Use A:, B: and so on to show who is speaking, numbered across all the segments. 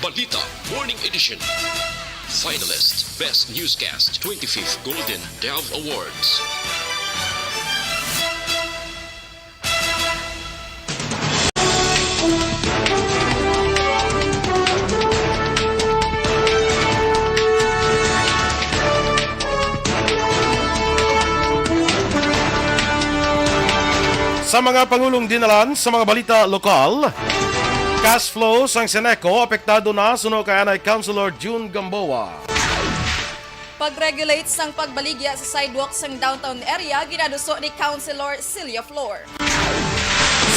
A: Balita Morning Edition. Finalist Best Newscast 25th Golden Dove Awards.
B: Sa mga pangulong dinalan sa mga balita lokal, cash flow sang Seneco apektado na suno kay anay Councilor June Gamboa.
C: Pag-regulate sang pagbaligya sa sidewalk sang downtown area ginaduso ni Councilor Celia Flor.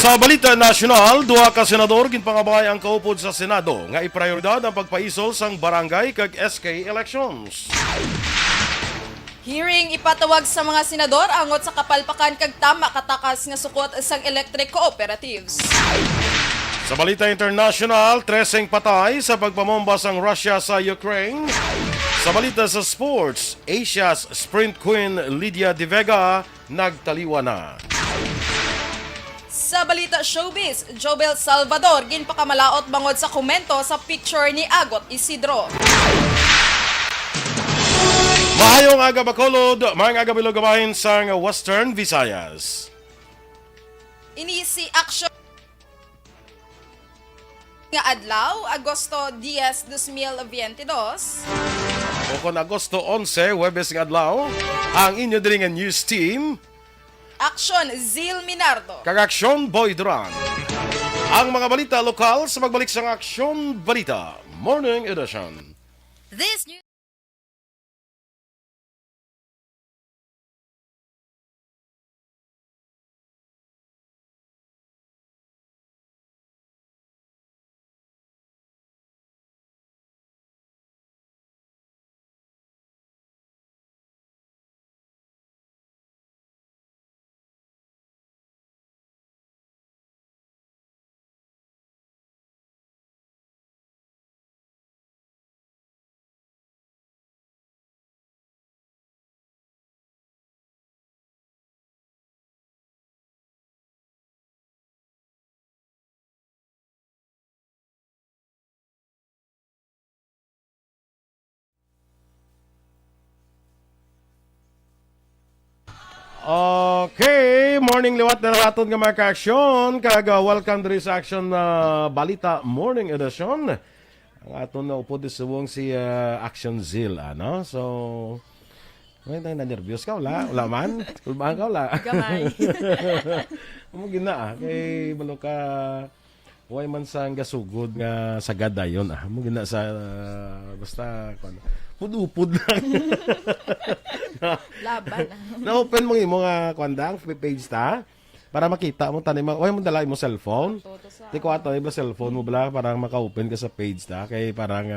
B: Sa balita nasyonal, duha ka senador ginpangabay ang kaupod sa Senado nga iprioridad ang pagpaisol sang barangay kag SK elections.
C: Hearing ipatawag sa mga senador angot sa kapalpakan kag tama katakas nga sukot sang electric cooperatives.
B: Sa balita international, 13 patay sa pagpamomba sang Russia sa Ukraine. Sa balita sa sports, Asia's sprint queen Lydia De Vega nagtaliwa na.
C: Sa balita showbiz, Jobel Salvador ginpakamalaot bangod sa komento sa picture ni Agot Isidro.
B: Mahayong aga Bacolod, mga aga bilogabahin sang Western Visayas.
C: Ini si action nga adlaw, Agosto 10, 2022.
B: O kon Agosto 11, Huwebes ng adlaw, ang inyo diri nga news team,
C: Action Zil Minardo.
B: kag Aksyon Boy Duran. Ang mga balita lokal sa magbalik sang Aksyon Balita Morning Edition.
C: This news
B: Okay, morning liwat na naton nga mga ka-aksyon. Kag welcome diri sa Aksyon Balita Morning Edition. Ang aton na upod isuwong si Aksyon Zil, ano? So, may na nervyos ka, wala? Wala man? Kulbaan ka, wala?
C: gamay.
B: Mo gina kay balo ka way man sang gasugod nga sagad dayon mo gina sa basta pud-upod lang.
C: Laban.
B: Na-open mo yung mga kwandang page ta para makita mo tanim way mo dala mo cellphone. Di ko ato iba cellphone mo bala parang maka-open ka sa page ta kay parang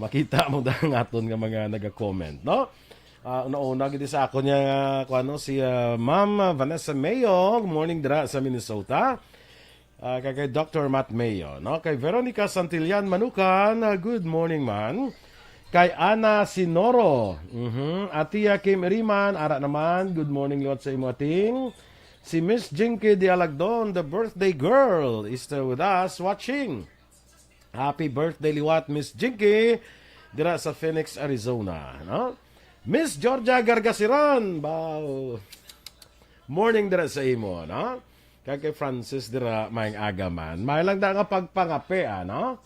B: makita mo dang aton nga mga naga-comment, no? Una-una gid sa ako niya kuano si Ma'am Vanessa Mayo, good morning dira sa Minnesota. Kay Dr. Matt Mayo, no? Kay Veronica Santillan Manukan, good morning man. Kay Ana Sinoro, Atia Kim Riman, ara naman, good morning liwat sa imo ating. Si Miss Jinky de Alagdon, the birthday girl, is still with us watching. Happy birthday liwat Miss Jinky dira sa Phoenix, Arizona, no? Miss Georgia Gargasiran, bow. Morning dira sa imo, no? Kay Francis dira maing aga man. May lang da nga pagpangape, no?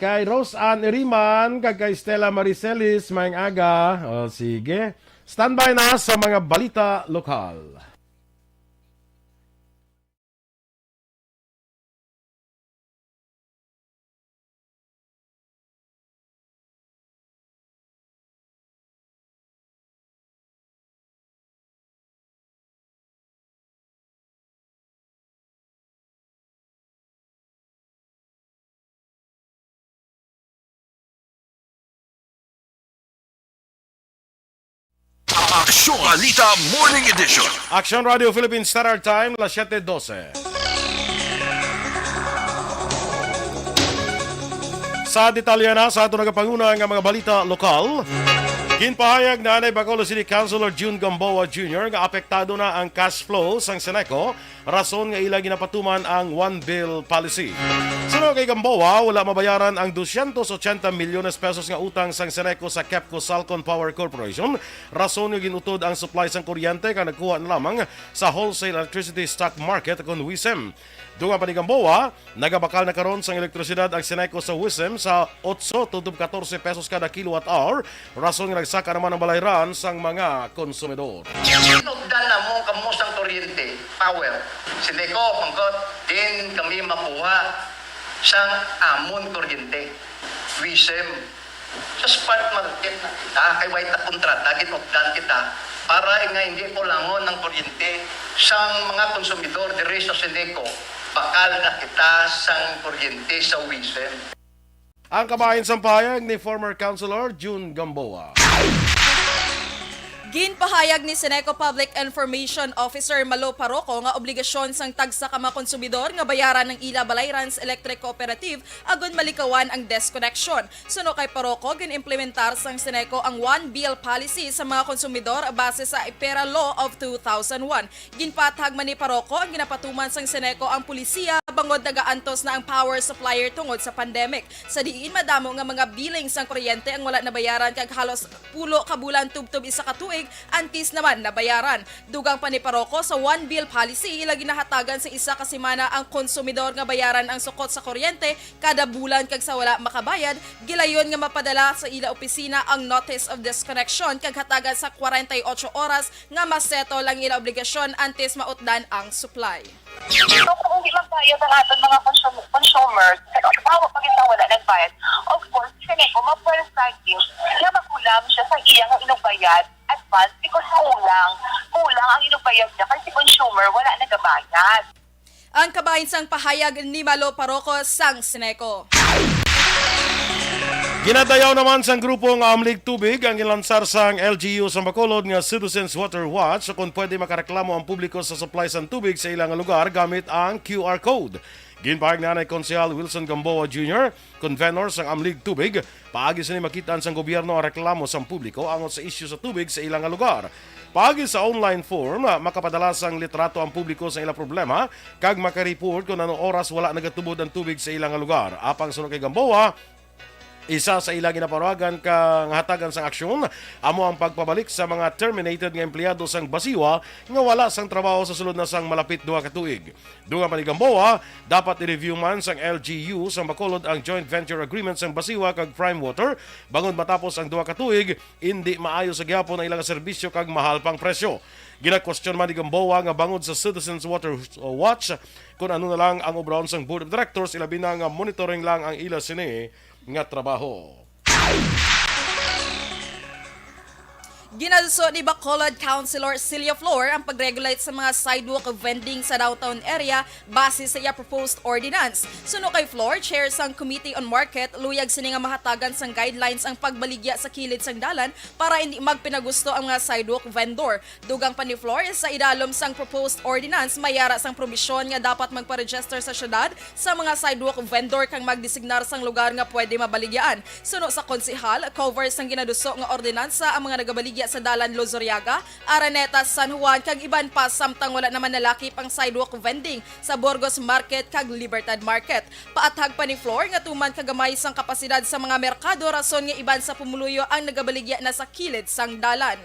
B: Kay Rose Ann Iriman, kay Stella Maricelis, maing aga. O sige. Standby na sa mga balita lokal.
A: Aksyon Balita Morning Edition.
B: Action Radio Philippines Standard Time, las 7:12. Sa detalye na sa ato nagapanguna nga mga balita lokal, Ginpahayag na anay Bacolod City Councilor June Gamboa Jr. nga apektado na ang cash flow sang Seneco, rason nga ila ginapatuman ang one bill policy. Sunod kay Gamboa, wala mabayaran ang 280 milyones pesos nga utang sang Seneco sa Kepco Salcon Power Corporation, rason nga ginutod ang supply sang kuryente ka nagkuha na lamang sa wholesale electricity stock market kon WISM. Dunga pa ni Gamboa, nagabakal na karon sang elektrisidad ang Seneco sa WISM sa 8 to 14 pesos kada kilowatt hour, rason nga nagsaka naman ang balayran sang mga konsumidor.
D: Sinugdan na mo kamo sang kuryente, power. Seneco, mangkot, din kami makuha sang amon kuryente. WISM. Sa spot market na kita, kay white na kontrata, ginugdan kita, para nga hindi po langon ng kuryente sang mga konsumidor dire sa Seneco. Bakal na kita sang kuryente sa WISM.
B: Ang kabahin sang pahayag ni former Councilor June Gamboa.
C: Ginpahayag ni Seneco Public Information Officer Malo Paroco nga obligasyon sang tagsa ka mga konsumidor nga bayaran ng ila balayran sa electric cooperative agon malikawan ang disconnection. Suno kay Paroco, ginimplementar sang Seneco ang one bill policy sa mga konsumidor base sa IPERA Law of 2001. Ginpatag man ni Paroco ang ginapatuman sang Seneco ang pulisiya bangod nagaantos na ang power supplier tungod sa pandemic. Sa diin madamo nga mga billing sang kuryente ang wala nabayaran kag halos 10 ka bulan tubtob isa ka tuig antis naman nabayaran. Dugang pa ni Paroco sa one bill policy ila ginahatagan sa isa ka semana ang konsumidor nga bayaran ang sukot sa kuryente kada bulan kag sa wala makabayad gilayon nga mapadala sa ila opisina ang notice of disconnection kag hatagan sa 48 oras nga masettle ang ila obligasyon antes mautdan ang supply.
E: So kung hindi magbayad ang ating mga consumers, bawa pag isang wala nagbayad, of course, Seneco, ma-percent na magulam siya sa iyang inubayad advance because kulang ang inubayad niya kasi consumer wala nagabayad.
C: Ang kabahin sang pahayag ni Malo Paroco sang Seneco.
B: Ginadayaw naman sang grupong Amlig Tubig ang ilansar sang LGU sa Bacolod nga Citizens Water Watch kung pwede makareklamo ang publiko sa supply sang tubig sa ilang lugar gamit ang QR code. Ginpahayag na ni Konsehal Wilson Gamboa Jr., convenor sang Amlig Tubig, paagi sa ni makitaan sang gobyerno ang reklamo sang publiko angon sa isyu sa tubig sa ilang lugar. Paagi sa online form, makapadala sang litrato ang publiko sa ilang problema kag makareport kung anong oras wala nagatubod ang tubig sa ilang lugar. Apang sunod kay Gamboa, isa sa ilang ginaparawagan kang hatagan sang aksyon amo ang pagpabalik sa mga terminated nga empleyado sang Basiwa nga wala sang trabaho sa sulod na sang malapit 2 ka tuig. Dunga pa ni Gamboa, dapat i-review man sang LGU sang Bacolod ang joint venture agreement sang Basiwa kag Prime Water bangod matapos ang 2 ka tuig hindi maayo sa gyapon ang ilang serbisyo kag mahal pang presyo. Gina-question man ni Gamboa nga bangod sa Citizens Water Watch kung ano na lang ang obron sang Board of Directors ilabi na nga monitoring lang ang ila sini nga trabaho.
C: Ginalso ni Bacolod Councilor Celia Flor ang pag-regulate sa mga sidewalk vending sa downtown area base sa iya proposed ordinance. Suno kay Flor, chair sang Committee on Market, luyag sini nga mahatagan sang guidelines ang pagbaligya sa kilid sang dalan para hindi magpinagusto ang mga sidewalk vendor. Dugang pa ni Flor, sa idalom sang proposed ordinance, mayara sang probisyon nga dapat magpa-register sa syudad sa mga sidewalk vendor kang magdesignar sang lugar nga pwede mabaligyaan. Suno sa konsehal, cover sang ginaduso nga ordinansa ang mga nagabaligya sa dalan Lozoriaga, Araneta, San Juan kag iban pa samtang wala naman nalakip ang sidewalk vending sa Burgos Market kag Libertad Market. Paathag pa ni Flor nga tuman kagamay sang kapasidad sa mga merkado rason nga iban sa pumuluyo ang nagabaligya na sa kilid sang dalan.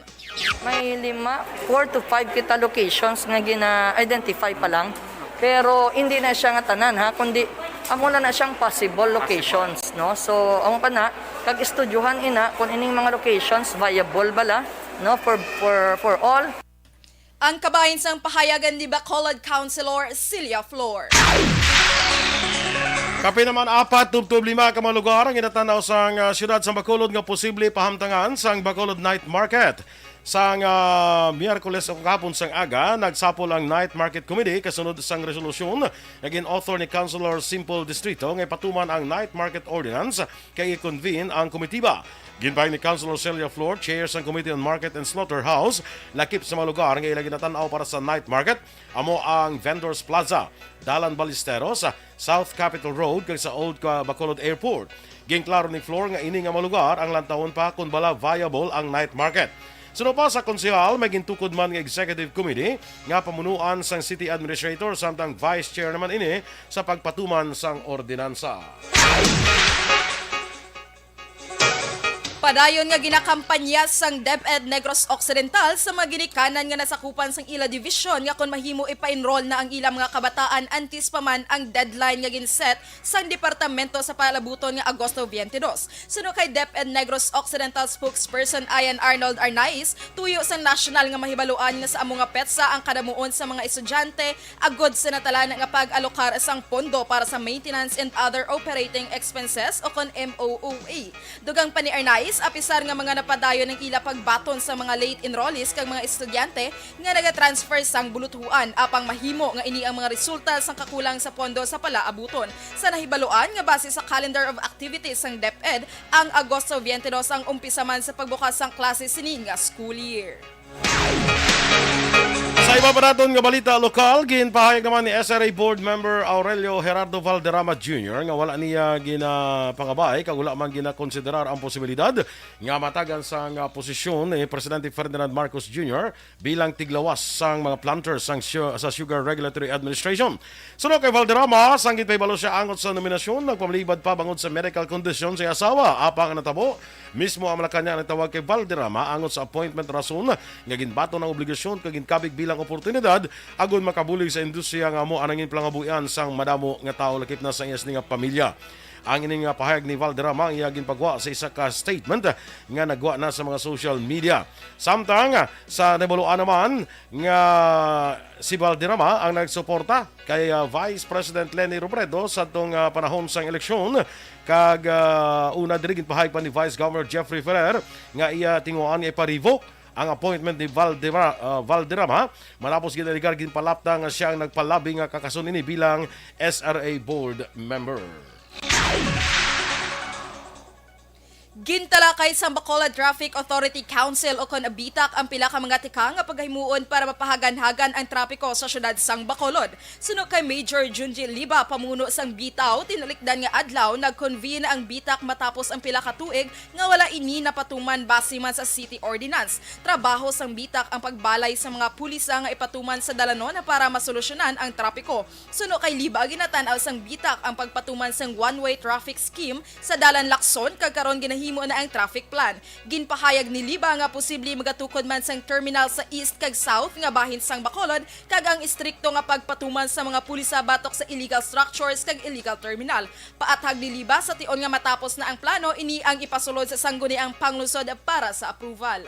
F: May 4 to 5 kita locations nga gina-identify pa lang. Pero hindi na siya nga tanan ha, kundi amo na siyang possible locations, no? So, amo pa na kag estudyuhan ina kung ining mga locations viable bala, no, for all.
C: Ang kabahin sang pahayagan ni Bacolod Councilor Celia Flor.
B: Kapi naman 4 to 5 ka mga lugar ang inatanaw sang siyudad sa Bacolod nga posible pahamtangan sang Bacolod Night Market. Sang Miyerkules o kahapon sang aga, nagsapol ang Night Market Committee kasunod sang resolusyon naging author ni Councilor Simple Distrito ngay patuman ang Night Market Ordinance kay i-convene ang komitiba. Ginbahin ni Councilor Celia Flor, chair sang Committee on Market and Slaughterhouse, lakip sa mga lugar ngay ilagin natanaw para sa night market, amo ang Vendors Plaza, Dalan Ballesteros, South Capitol Road kag sa Old Bacolod Airport. Ginklaro ni Flor nga ini nga mga lugar ang lantawon pa kung bala viable ang night market. Sunod pa sa konsehal, may gintukod man ng Executive Committee nga pamunuan sang City Administrator samtang Vice Chair naman ini sa pagpatuman sang ordinansa.
C: Padayon nga ginakampanya sang DepEd Negros Occidental sa mga ginikanan nga nasakupan sang ila division nga kung mahimo ipa-enroll na ang ilang mga kabataan antes pa man ang deadline nga ginset sang departamento sa palabuton nga Agosto 22. Suno kay DepEd Negros Occidental spokesperson Ian Arnold Arnaiz, tuyo sang national nga mahibaluan nga sa amo nga petsa ang kadamuon sa mga estudyante agod sa natala nga pag-alokar sang pondo para sa maintenance and other operating expenses o kon MOOA. Dugang pa ni Arnaiz, apisar nga mga napadayon ng ila pagbaton sa mga late enrollees kag mga estudyante nga naga-transfer sang bulutuan apang mahimo nga ini ang mga resulta sang kakulang sa pondo sa palaabuton. Sa nahibaluan nga base sa calendar of activities sang DepEd, ang Agosto 22 ang umpisa man sa pagbukas sang klase sinin nga school year.
B: Sa iba pa naton nga balita lokal, ginpahayag naman ni SRA Board Member Aurelio Gerardo Valderrama Jr. nga wala niya ginapangabay kag wala man ginakonsiderar ang posibilidad nga matagan sang posisyon ni Presidente Ferdinand Marcos Jr. bilang tiglawas sang mga planters sa Sugar Regulatory Administration. Sunod kay Valderrama, sang gipahibalo siya angot sa nominasyon, nagpamilibad pa bangod sa medical condition sa asawa. Apang natabo, mismo ang Malacanang nagtawag kay Valderrama angot sa appointment rason nga ginbato ng obligasyon kag ginkabig bilang oportunidad agon makabulig sa industriya nga mo anangin plangabuyan sang madamo nga tao lakip na sa iyas nga pamilya. Ang ining pahayag ni Valderrama ang iyagin pagwa sa isa ka statement nga nagwa na sa mga social media. Samtang sa nabaluan naman nga si Valderrama ang nagsuporta kay Vice President Leni Robredo sa itong panahon sang eleksyon kag una dirigin pahayag pa ni Vice Governor Jeffrey Ferrer nga iya tinguan nga ipa-revoke ang appointment ni Valderrama matapos ginaligar ginpalapta nga siya ang nagpalabi nga kakasun ini bilang SRA board member.
C: Gintalakay sa Bacolod Traffic Authority Council o kon ABITAC ang pila ka mga tika nga paghimuon para mapahagan-hagan ang trapiko sa syudad sang Bacolod. Suno kay Major Junji Liba, pamuno sang bitaw, tinalikdan nga adlaw nag-convene ang BITAC matapos ang pila ka tuig nga wala ini napatuman base man sa city ordinance. Trabaho sang BITAC ang pagbalay sa mga pulisa nga ipatuman sa dalanon para masolusyonan ang trapiko. Suno kay Liba, ginatanaw sang BITAC ang pagpatuman sang one-way traffic scheme sa Dalan Lacson kag karon ginahimo na ang traffic plan. Ginpahayag ni Liba nga posible magatukod man sang terminal sa east kag south nga bahin sang Bacolod kag ang istrikto nga pagpatuman sa mga pulisa batok sa illegal structures kag illegal terminal. Paathag ni Liba sa tion nga matapos na ang plano, ini ang ipasulod sa sangguniang panglusod para sa approval.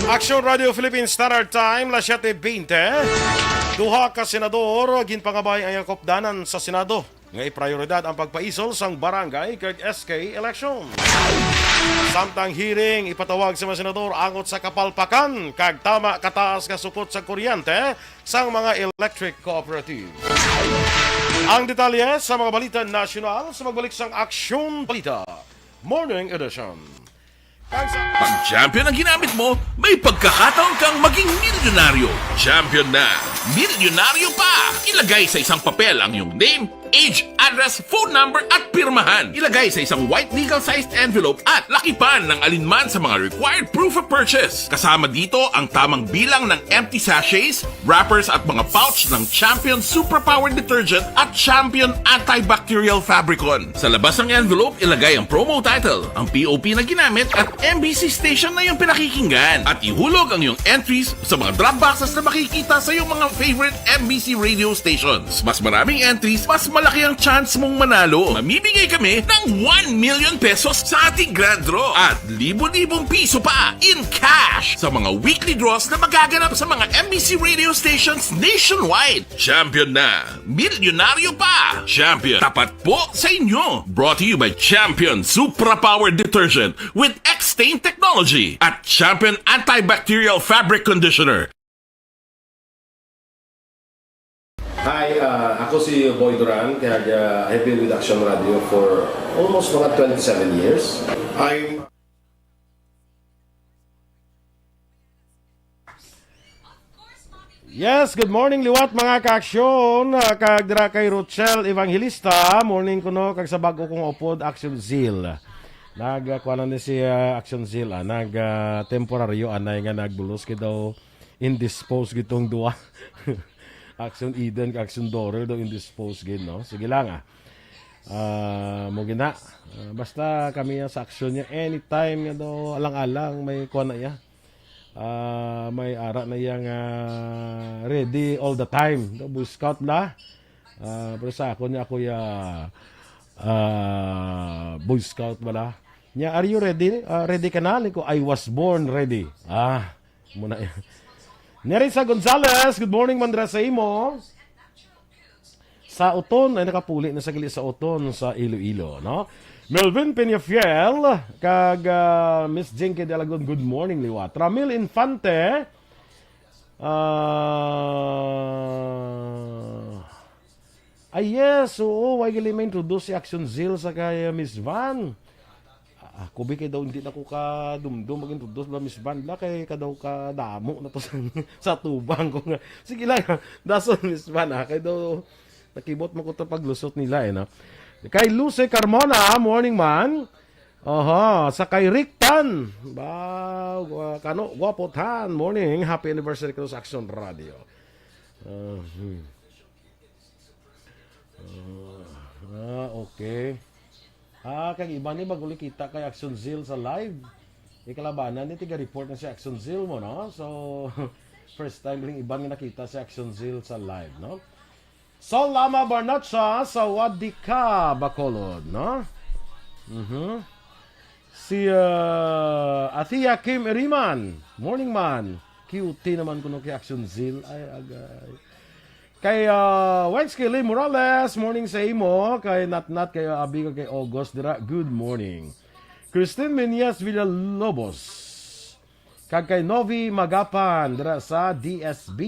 B: Action Radio Philippines Standard Time, las 7:20. Duha ka senador ginpangabay ang yakopdanan sa Senado nga iprioridad ang pagpaisol sang barangay kag SK election. Samtang hearing ipatawag sa mga senador angot sa kapalpakan kag tama kataas nga sukot sa kuryente sang mga electric cooperative. Ang detalye sa mga balita nasyonal sa magbalik sang Aksyon Balita Morning Edition.
G: Pag champion ang ginamit mo, may pagkakataon kang maging milyonaryo. Champion na, milyonaryo pa! Ilagay sa isang papel ang iyong name, age, address, phone number at pirmahan. Ilagay sa isang white legal-sized envelope at lakipan ng alinman sa mga required proof of purchase. Kasama dito ang tamang bilang ng empty sachets, wrappers at mga pouch ng Champion Superpower Detergent at Champion Antibacterial Fabricon. Sa labas ng envelope, ilagay ang promo title, ang POP na ginamit at MBC station na yung pinakikinggan. At ihulog ang iyong entries sa mga drop boxes na makikita sa iyong mga favorite MBC radio stations. Mas maraming entries, mas malaki malaki ang chance mong manalo. Mamimigay kami ng 1 million pesos sa ating grand draw at libo-libong piso pa in cash sa mga weekly draws na magaganap sa mga MBC radio stations nationwide. Champion na, milyonaryo pa. Champion, tapat po sa inyo. Brought to you by Champion Supra Power Detergent with X-Stain Technology at Champion Antibacterial Fabric Conditioner.
B: Hi, ako si Boy Duran, kaya I've been with Action Radio for almost mga 27 years. Yes, good morning liwat mga ka-aksyon. Kagdira kay Rochelle Evangelista. Morning ko no, kag sa bago kong upod, Action Zeal. Nagkuha na si Action Zeal, temporaryo anay nga nagbulos kay daw indisposed gitong duwa. Action Eden, Action Dorer daw indisposed gin, no? Sige lang mo gina. Basta kami sa action niya anytime nga daw alang-alang may kuha na iya. May ara na yang ready all the time. The Boy Scout la. Pero sa ako niya ako Boy Scout wala. Nya, are you ready? Ready ka na? Ko, I was born ready. Muna yan. Nerissa Gonzalez, good morning mandra sa imo. Sa Uton, ay nakapuli na sa gili sa Uton sa Iloilo, no? Melvin Peñafiel, kag Miss Jinky de Alagon, good morning liwat. Ramil Infante, yes, oo, why gali ma-introduce si Action Zeal sa kay Miss Van. Kubi kay daw hindi na ko ka dumdum mag-introduce ba Miss Van la kay ka daw ka damo na to sa tubang ko nga. Sige lang, dason Miss Van kay daw nakibot mo ko to paglusot nila no. Kay Luce Carmona, morning man. Sa kay Rick Tan. Kano guwapo tan, morning. Happy anniversary ko sa Action Radio. Okay. Kag iba ni maguli kita kay Action Zeal sa live. Ikalabanan ni tiga report na si Action Zeal mo, no? So, first time ring ibang nakita si Action Zeal sa live, no? Sol Lama Barnatsa sa Wadika, Bacolod, no? Si Athia Kim Eriman, morning man. Cute naman kuno kay Action Zeal. Ay, agay. Kay Wednesday Lee Morales, morning sa imo. Kay Natnat, kay Abigo, kay August, dira, good morning. Christine Menias Villalobos. Kag kay Novi Magapan, dira sa DSB.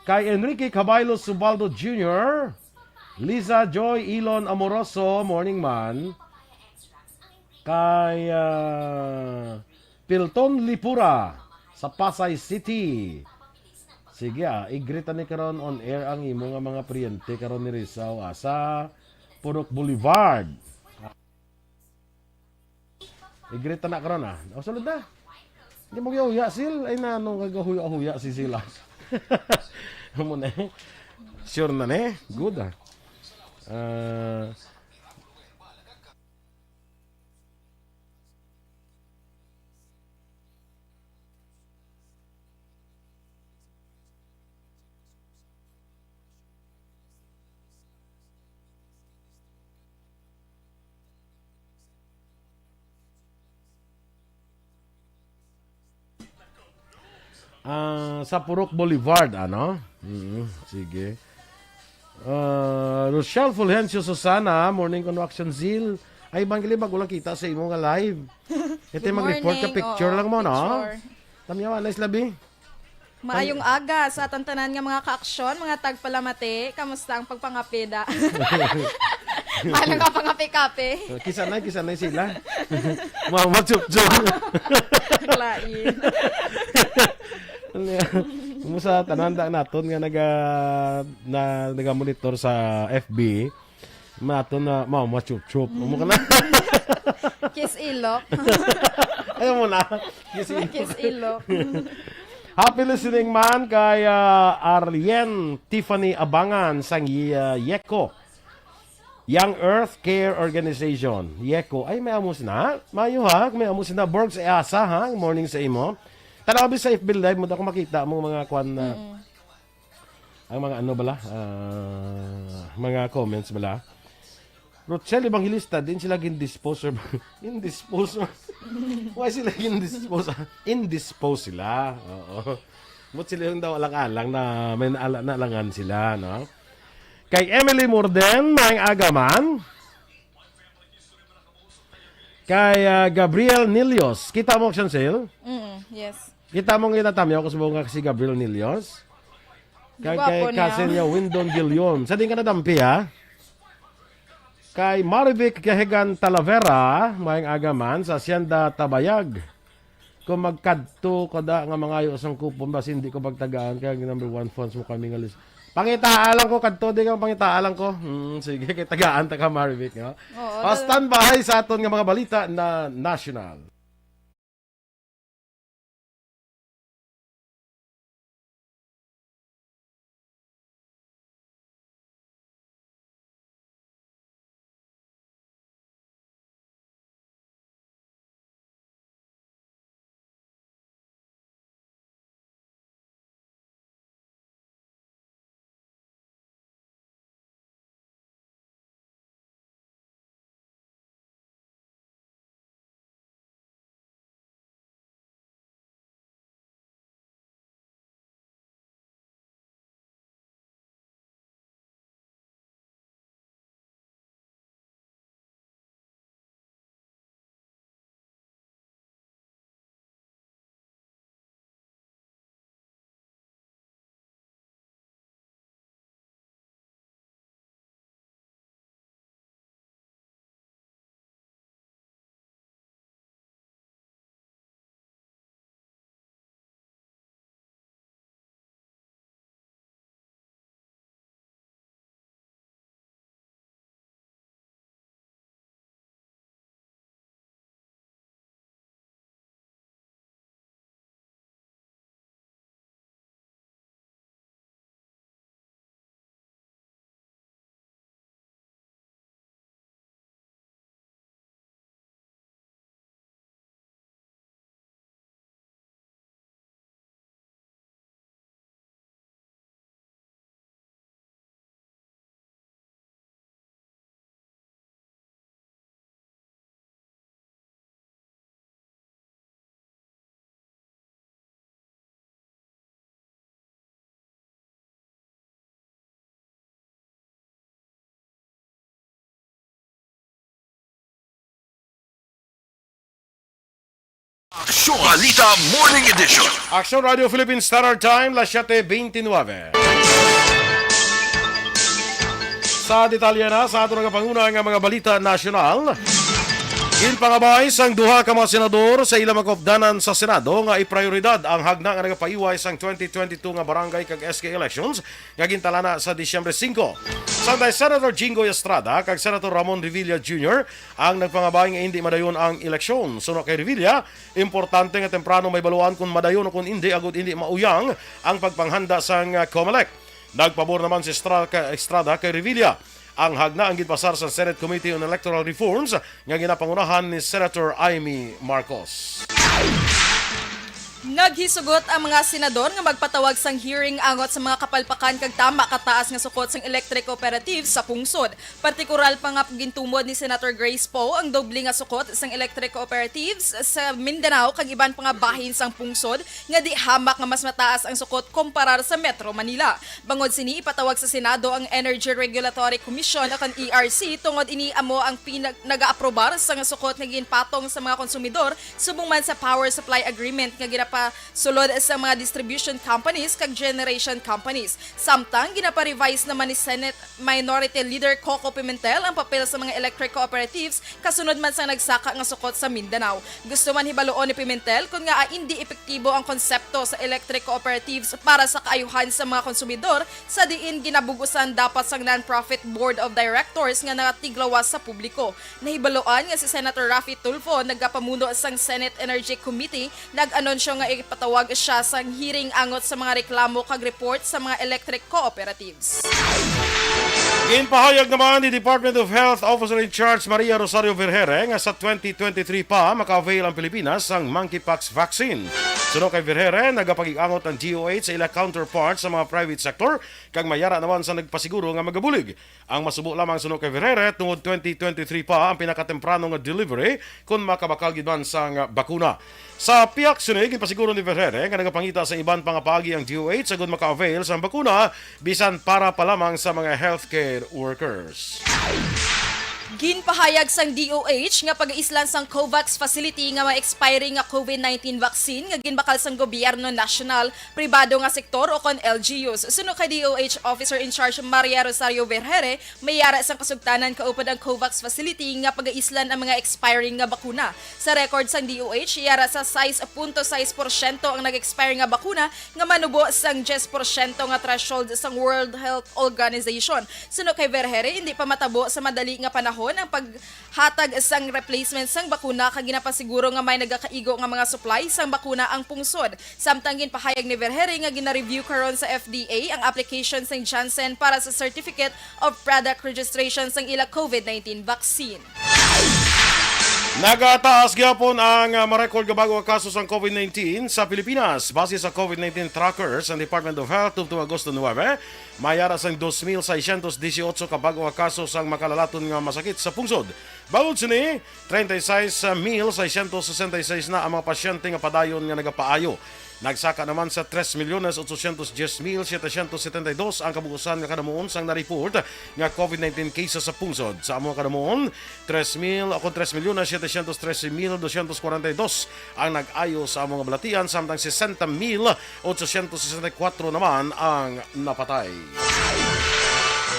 B: Kay Enrique Caballo Subaldo Jr., Liza Joy Elon Amoroso, morning man. Kay Pilton Lipura sa Pasay City. Sige igrita ni karon on air ang imo nga mga priyente karon ni Rizal sa Purok Boulevard. Igrita na karon O sulod na. Hindi mo huya sil ay nanong kagahuya-huya si sila. Mo na. Sure na ne. Good sa Purok Boulevard, sige. Rochelle Fulgencio Susana, morning on Action Zeal. Ay, bangili magulang kita sa imo nga live. Ito mag-report ka picture lang mo, no? Tamiyawa, nice labi.
C: Maayong aga sa tantanan nga mga ka-aksyon, mga tagpalamate. Kamusta ang pagpangapida? Mahal nga pangapi-kape.
B: Kisanay sila. Mga chup-chup.
C: Lain.
B: Sa tananda naton nga naga-monitor sa FB, naton na chup-chup. Mo kana.
C: Kiss ilok.
B: Ayaw mo na.
C: Kiss ilok.
B: Happy listening man kay Arlien Tiffany Abangan sang Yeko. Young Earth Care Organization. Yeko. Ay, may amos na. Mayo ha. May amos na. Borgs Easa ha. Morning sa imo. Tanabi sa FB Live mo ako makita mo mga kwan na ang mga ano bala, mga comments bala. Rochelle Evangelista, din sila gindispose. Indispose. Why sila gindispose? Indispose sila. Oo. Mut sila yung daw alang-alang na may naalangan sila, no? Kay Emily Morden, maing agaman. Kay Gabriel Nilios. Kita mo siya, Sil?
C: Yes.
B: Kita mo nga natamyaw kasi mo nga si Gabriel Nilios. Kay
C: Gwapo niya.
B: kasi niya Windon Gillion. Sa din ka nadampi, ha? Kay Marivic Kahigan Talavera, maing agaman sa Hacienda Tabayag. Kung magkadto kada nga mga ayos ang kupon, bas hindi ko pagtagaan, kaya number 1 funds mo kami nga list. Pangitaalan ko, kadto di ka pangitaalan ko. Sige, kay tagaan ta ka Marivic. No?
C: Oo,
B: Standby sa aton nga mga balita na national.
G: Aksyon! Balita Morning Edition.
B: Action Radio Philippines Standard Time, las 7:29. Sa detalye na sa ato nga panguna nga mga balita nasyonal. Ginpangabay sang duha ka mga senador sa ilang makopdanan sa Senado nga iprioridad ang hagna nga nagapaiway sang 2022 nga barangay kag SK elections nga gintalana sa Disyembre 5. Sanday Senator Jingoy Estrada kag Senator Ramon Revilla Jr. ang nagpangabay nga hindi madayon ang eleksyon. Suno kay Revilla, importante nga temprano may baluan kung madayon o kung hindi agud hindi mauyang ang pagpanghanda sang COMELEC. Nagpabor naman si Estrada kay Revilla. Ang hagna ang gipasar sa Senate Committee on Electoral Reforms nga ginapangunahan ni Senator Amy Marcos.
C: Naghisugot ang mga senador nga magpatawag sang hearing angot sa mga kapalpakan kag tama kataas nga sukot sang electric cooperative sa pungsod. Partikural pa nga gintumod ni Senator Grace Poe ang doble nga sukot sang electric cooperatives sa Mindanao kag iban pa nga bahin sang pungsod nga di hamak nga mas mataas ang sukot kumparar sa Metro Manila. Bangod sini ipatawag sa Senado ang Energy Regulatory Commission akan ERC tungod ini amo ang naga-aprobar sa nga sukot nga ginpatong sa mga konsumidor subong man sa power supply agreement nga sulod sa mga distribution companies kag generation companies. Samtang ginapa-revise naman ni Senate Minority Leader Coco Pimentel ang papel sa mga electric cooperatives kasunod man sa nagsaka nga sukot sa Mindanao. Gusto man hibaluon ni Pimentel kung nga hindi epektibo ang konsepto sa electric cooperatives para sa kaayuhan sa mga konsumidor sa diin ginabugusan dapat sa non-profit board of directors nga nakatiglawas sa publiko. Nahibaluan nga si Senator Raffy Tulfo nagapamuno sang Senate Energy Committee nag-anunsyo nga ipatawag siya sa hearing angot sa mga reklamo kag report sa mga electric cooperatives.
B: Ginpahayag naman ni Department of Health Officer in Charge Maria Rosario Vergere nga sa 2023 pa maka-avail ang Pilipinas ang monkeypox vaccine. Suno kay Vergere, nagapag-iangot ang DOH sa ila counterparts sa mga private sector kag mayara naman sa nagpasiguro nga magabulig. Ang masubo lamang suno kay Vergere tungod 2023 pa ang pinakatemprano nga delivery kung makabakal gid man sang bakuna. Sa piyak sunig, ipasiguro ni Vergere nga nagapangita sa iban pang paagi ang DOH sagud maka-avail sa bakuna bisan para pa lamang sa mga healthcare workers.
C: Ginpahayag sang DOH nga pag-aislan sang COVAX facility nga ma-expiring nga COVID-19 vaccine nga ginbakal sang gobyerno nasyonal, pribado nga sektor o kon LGUs. Suno kay DOH Officer in Charge Maria Rosario Vergere, mayara sang kasugtanan kaupod ang COVAX facility nga pag-aislan ang mga expiring nga bakuna. Sa record sang DOH, yara sa 6.6% ang nag-expire nga bakuna nga manubo sang 10% nga threshold sang World Health Organization. Suno kay Vergere, hindi pa matabo sa madali nga panahon ang paghatag sang replacement sang bakuna kag ginapasiguro nga may nagakaigo nga mga supply sang bakuna ang pungsod. Samtang ginpahayag ni Vergere nga gina-review karon sa FDA ang application sang Janssen para sa Certificate of Product Registration sang ila COVID-19 vaccine.
B: Nagataas gyapon ang marecord nga bago kaso sa COVID-19 sa Pilipinas. Base sa COVID-19 trackers ng Department of Health tungtong Agosto 9, mayara sang 2,618 ka bago kaso sang makalalaton nga masakit sa pungsod. Bangod sini, 36,666 na ang mga pasyente nga padayon nga nagapaayo. Nagsaka naman sa 3,810,772 ang kabuusan nga kadamuon sang na-report nga COVID-19 cases sa pungsod. Sa among kadamuon, 3,713,242 ang nag-ayo sa among balatian, samtang 60,864 naman ang napatay.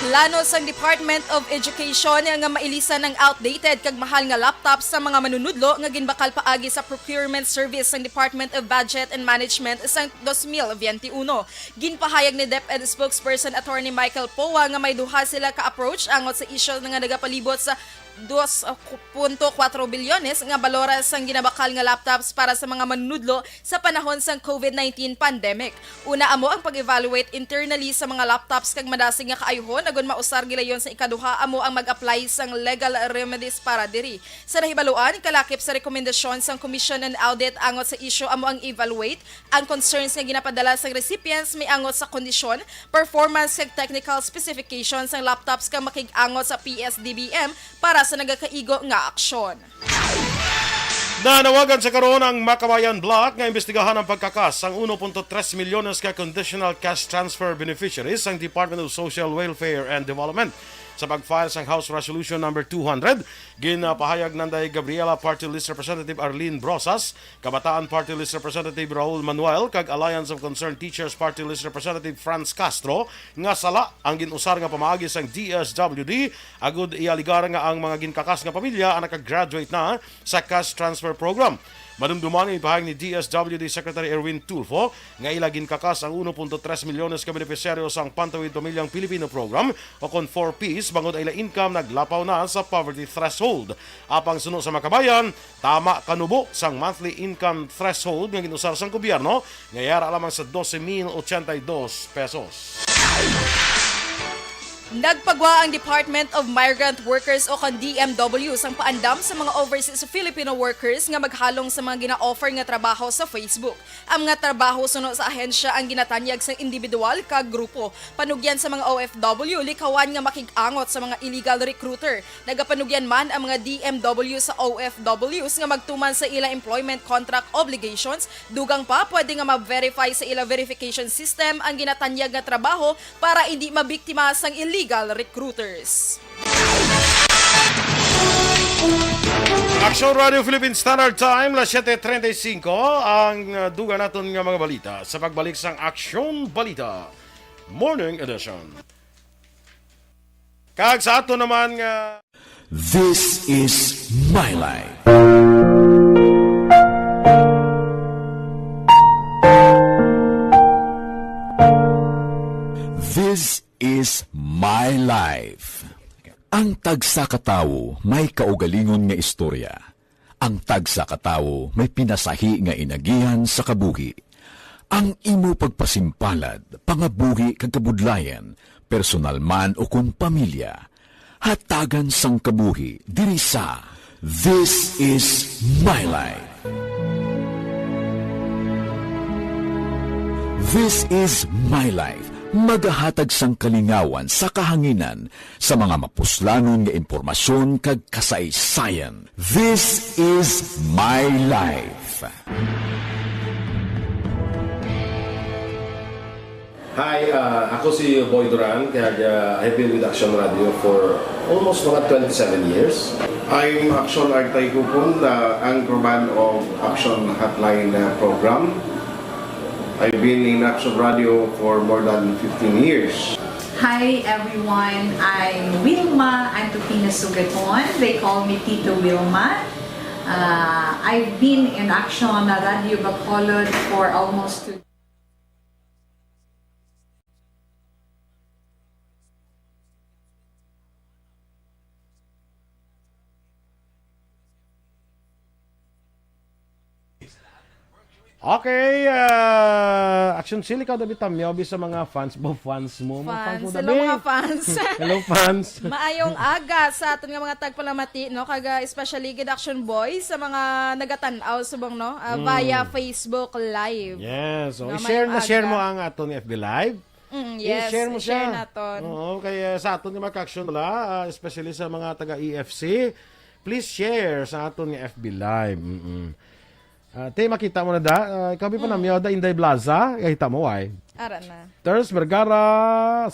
C: Plano sang Department of Education nga mailisan ng outdated kag mahal nga laptops sa mga manunudlo nga ginbakal paagi sa procurement service sang Department of Budget and Management sang 2021. Ginpahayag ni DepEd spokesperson Attorney Michael Powa nga may duha sila ka-approach angot sa isyu nga nagapalibot sa 2.4 bilyones nga balora sang ginabakal nga laptops para sa mga manunudlo sa panahon sang COVID-19 pandemic. Una amo ang pag-evaluate internally sa mga laptops kag madasig nga kaayuhon agon mausar gilayon sa ikaduha amo ang mag-apply sang legal remedies para diri. Sa nahibaluan, kalakip sa rekomendasyon sang Commission on Audit angot sa issue amo ang evaluate ang concerns nga ginapadala sang recipients may angot sa kondisyon, performance kag technical specifications sang laptops kag makig-angot sa PSDBM para sa nagakaigo nga aksyon.
B: Nanawagan sa karon ang Makabayan Block nga imbestigahan ang pagkakas ang 1.3 milyones ka conditional cash transfer beneficiaries ng Department of Social Welfare and Development. Sa pag-file sang House Resolution number 200, ginapahayag nanday Gabriela Party List Representative Arlene Brosas, Kabataan Party List Representative Raul Manuel, kag Alliance of Concerned Teachers Party List Representative Franz Castro, nga sala ang ginusar nga pamaagi sang DSWD, agud ialigar nga ang mga ginkakas nga pamilya ang nakagraduate na sa cash transfer program. Madumduman ang ipahayag ni DSWD Secretary Erwin Tulfo nga ilagin kakas ang 1.3 milyones ka benepisyaryo sa Pantawid Pamilyang Pilipino Program o kon 4Ps bangod ila income naglapaw na sa poverty threshold. Apang suno sa Makabayan, tama kanubo sang monthly income threshold nga ginusar sang gobyerno nga yara lamang sa 12,082 pesos.
C: Nagpagwa ang Department of Migrant Workers o kan DMW sang paandam sa mga overseas Filipino workers nga maghalong sa mga gina-offer nga trabaho sa Facebook. Ang mga trabaho suno sa ahensya ang ginatanyag sa individual kag grupo. Panugyan sa mga OFW, likawan nga makig-angot sa mga illegal recruiter. Nagapanugyan man ang mga DMW sa OFWs nga magtuman sa ila employment contract obligations, dugang pa pwede nga ma-verify sa ila verification system ang ginatanyag nga trabaho para hindi mabiktima sang illegal recruiters.
B: Action Radio Philippine Standard Time, las 7:35 ang duga naton nga mga balita sa pagbalik sang Action Balita Morning Edition. Kag sa ato naman nga
H: This is my life. This is my life. Ang tagsa katawo may kaugalingon nga istorya. Ang tagsa katawo may pinasahi nga inagihan sa kabuhi. Ang imo pagpasimpalad, pangabuhi kag kabudlayan, personal man o kung pamilya, hatagan sang kabuhi diri sa This is my life. This is My Life. Magahatag sang kalingawan sa kahanginan sa mga mapuslanon nga impormasyon kag kasaysayan. This is My Life.
B: Hi, ako si Boy Duran, kaya I've been with Action Radio for almost mga 27 years.
I: I'm Action Artay Kupon, the anchorman of Action Hotline program. I've been in Action Radio for more than 15 years.
J: Hi everyone, I'm Wilma Antopina Sugaton. They call me Tito Wilma. I've been in Action Radio Bacolod for almost 2
B: Okay, Action Silly ka David Tamyobi sa mga fans mo,
C: Fans,
B: mo
C: hello mga fans.
B: Hello fans.
C: Maayong aga sa aton nga mga tagpalamati, no, kaga especially gid Action Boys sa mga nagatanaw subong, no, via Facebook Live.
B: Yes, so
C: No,
B: i-share
C: mayong
B: share
C: aga.
B: mo ang aton FB Live.
C: Yes,
B: I-share mo siya.
C: i-share naton.
B: Oo, kaya sa aton nga Action wala, especially sa mga taga EFC, please share sa aton nga FB Live. Te, makita mo na da. Ikaw pa namyo da Inday Plaza. Kahita mo ay.
C: Ara na.
B: Terence Vergara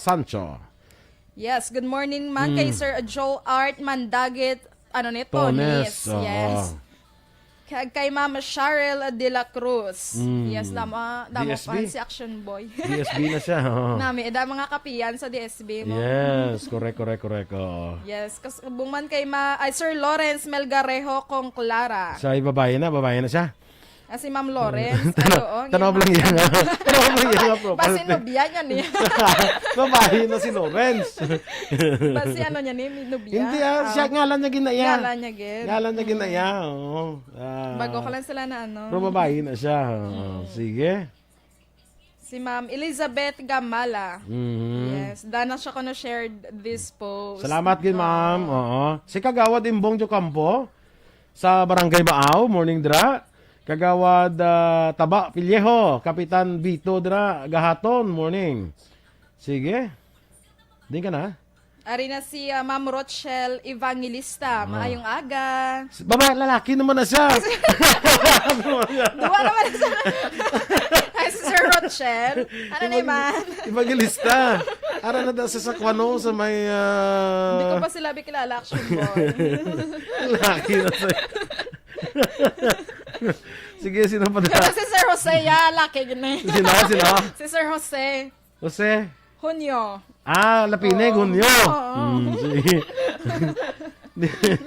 B: Sancho.
C: Yes, good morning man kay Sir Joe Art Mandagit, ano nito,
B: Tones, oo.
C: Yes. Kay Mama Cheryl de la Cruz. Yes, damo
B: DSB?
C: pa si Action Boy.
B: DSB na siya. Oo.
C: Nami, da mga kapiyan sa DSB mo.
B: Yes, correct. Oo.
C: Yes, kas bungman kay Sir Lawrence Melgarejo kong Clara.
B: Siya ay babae na siya.
C: Si Ma'am Lawrence, ano,
B: Tanaw lang yan. Tanaw lang yan nga profile.
C: Basi nobya niya niya.
B: Babae na si Lawrence.
C: Basi ano niya ni nobya.
B: Hindi siya ngalan niya ginaya.
C: Ngalan niya gid.
B: Ngalan niya ginaya. Oo.
C: Bago ko lang sila na ano.
B: Pero babae na siya. Oo. Sige.
C: Si Ma'am Elizabeth Gamala. Yes, dana siya ko na shared this post.
B: Salamat gid ma'am. Oo. Si Kagawad Imbong Campo sa Barangay Maaw, morning dra. Kagawad Taba Pilyeho, Kapitan Vito dra gahaton, morning. Sige. Di ka na.
C: Ari na si Ma'am Rochelle Evangelista. Maayong aga.
B: Babae, lalaki naman na siya.
C: Duwa naman sa Hi, si Sir Rochelle. Ano na man?
B: Evangelista. Ara na daw sa sakwano sa may...
C: Hindi ko pa sila kilala, Action Boy.
B: Lalaki na siya. Sige, sino pa
C: Pero
B: na?
C: si Sir Jose, laki gini.
B: Sino?
C: Si Sir Jose.
B: Jose?
C: Hunyo.
B: Lapinig, Hunyo. Sige.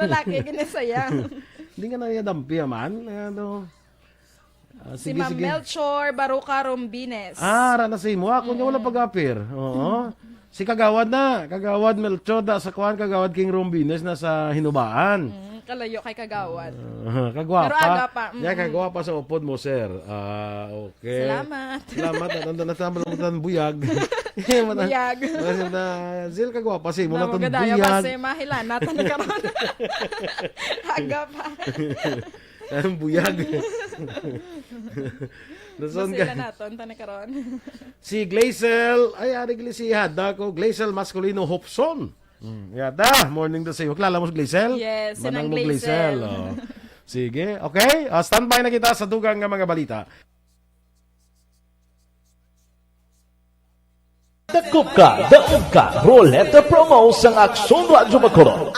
C: Lalaki gini saya.
B: Hindi ka na dampi man. Ano?
C: Si Ma'am Melchor Baruca Rombines.
B: Rana sa imo. Ako niya wala pag-apir. Oo. Si Kagawad na. Kagawad Melchor da sa kuhan. Kagawad King Rombines na sa Hinubaan.
C: Kalayo kay Kagawad.
B: Kagwapa.
C: Pero aga pa.
B: Yeah, kagwapa sa upod mo, sir. Okay.
C: Salamat.
B: Salamat. Nandun buyag.
C: Buyag.
B: Zil kagwapa si mo na itong
C: Namugadaya
B: buyag.
C: pa si Mahilan. Natan ka ron. Aga pa.
B: Ang buyag. Nason
C: Masila
B: ka.
C: naton. Tani ka ron.
B: Si Glazel. Ay, arigli si Hada ko. Glazel Masculino Hopson. Yada, morning to sa iyo. Klala mo si Glazel?
C: Yes,
B: Manang
C: sinang
B: mo
C: Glazel.
B: Oh. Sige, okay. Standby na kita sa dugang nga mga balita.
K: Dakop ka, daog ka, Roleta Promo sang Aksyon Radyo Bacolod.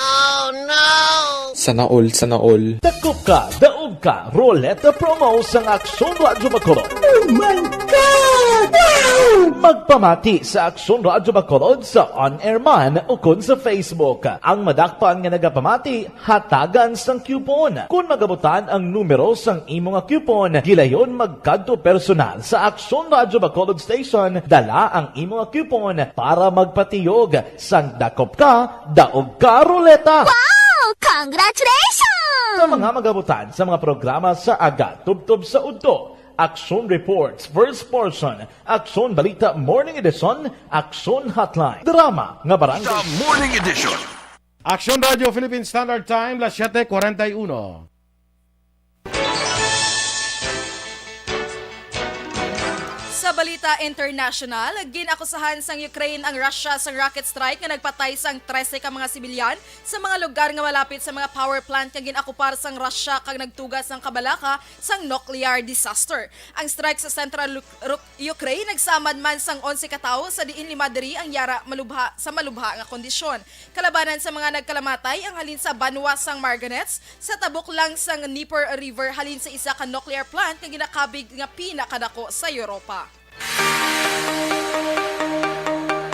L: Sana all.
K: Dakop ka, daog ka, Roleta Promo sang Aksyon Radyo Bacolod. Oh my God! Wow! Magpamati sa Aksyon Radyo Bacolod sa on-air man o kun sa Facebook. Ang madakpan nga nagapamati, hatagan sang coupon. Kung magabutan ang numero sang imo nga coupon, gilayon magkadto personal sa Aksyon Radyo Bacolod Station, dala ang imo nga coupon para magpatiyog sang dakop ka, daog ka, Roleta.
M: Congratulations!
K: Sa mga magabutan sa mga programa sa Aga Tubtob sa Udto, Action Reports First Portion, Action Balita Morning Edition, Action Hotline, Drama nga barangay
G: Sa Morning Edition.
B: Action Radio Philippine Standard Time, las 7:41.
C: Sa balita international, ginakusahan sang Ukraine ang Russia sa rocket strike nga nagpatay sang 13 ka mga sibilyan sa mga lugar nga malapit sa mga power plant nga ginakupar sang Russia kag nagtugas sang kabalaka sang nuclear disaster. Ang strike sa central Ukraine nagsamad man sang 11 ka tawo sa diin lima diri ang yara malubha nga kondisyon. Kalabanan sa mga nagkalamatay ang halin sa banwa sang Marganets sa tabok lang sang Dnieper River halin sa isa ka nuclear plant nga ginakabig nga pinakadako sa Europa.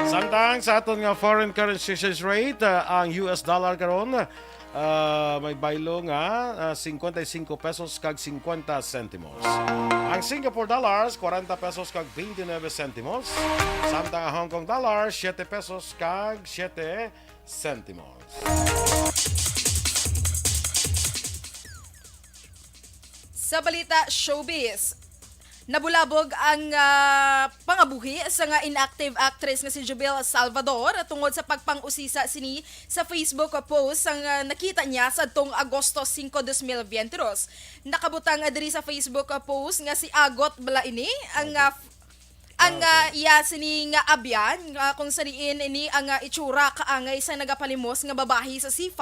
B: Samtang sa aton nga foreign currency exchange rate, ang US dollar karon may baylo nga 55 pesos kag 50 centimos. Ang Singapore dollars 40 pesos kag 29 centimos. Samtang ang Hong Kong dollar 7 pesos kag 7 centimos.
C: Sa balita showbiz, nabulabog ang pangabuhi sa nga inactive actress nga si Jubel Salvador tungod sa pagpang-usisa sini sa Facebook post ang nakita niya sa tong Agosto 5, 2022. Nakabutang diri sa Facebook post nga si Agot bala ini ang iya sini nga abyan kung saniin ini ang itsura kaangay sa nagapalimos nga babahi sa C5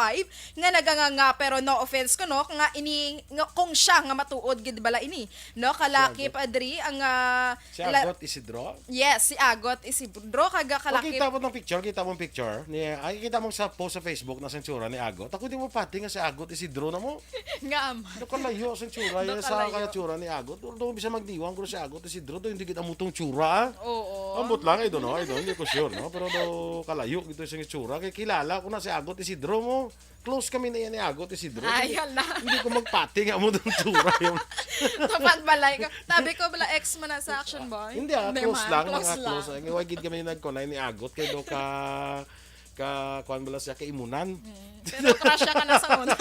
C: nga naganganga pero no offense ko no nga ini nga kung siya nga matuod gid bala ini no kalakip adri ang
B: Si Agot Isidro?
C: Yes, si Agot Isidro kaga kalakip.
B: Kita mo ng picture, kita mo sa post sa Facebook na sensura ni Agot. Ako di mo pati nga si Agot Isidro na mo.
C: Nga
B: Ano kalayo sensura sa kaya tsura ni Agot. Do bisa magdiwang ko si Agot Isidro do hindi kita mutong tsura.
C: Oo.
B: Ambot lang ito no, hindi ko sure no, pero do kalayo gito sa itsura kay kilala ko na si Agot Isidro mo. Close kami na yan ni Agot Isidro.
C: Ay, hala.
B: Hindi ko magpati nga mo doon tsura yung.
C: Tapat balay ko. Tabi ko bala ex mo na sa Action Boy.
B: Hindi close lang,
C: close
B: mga close. Wagid kami nagkunay ni Agot kay do ka kuan bala siya kaimunan.
C: Pero crush ka na sa una.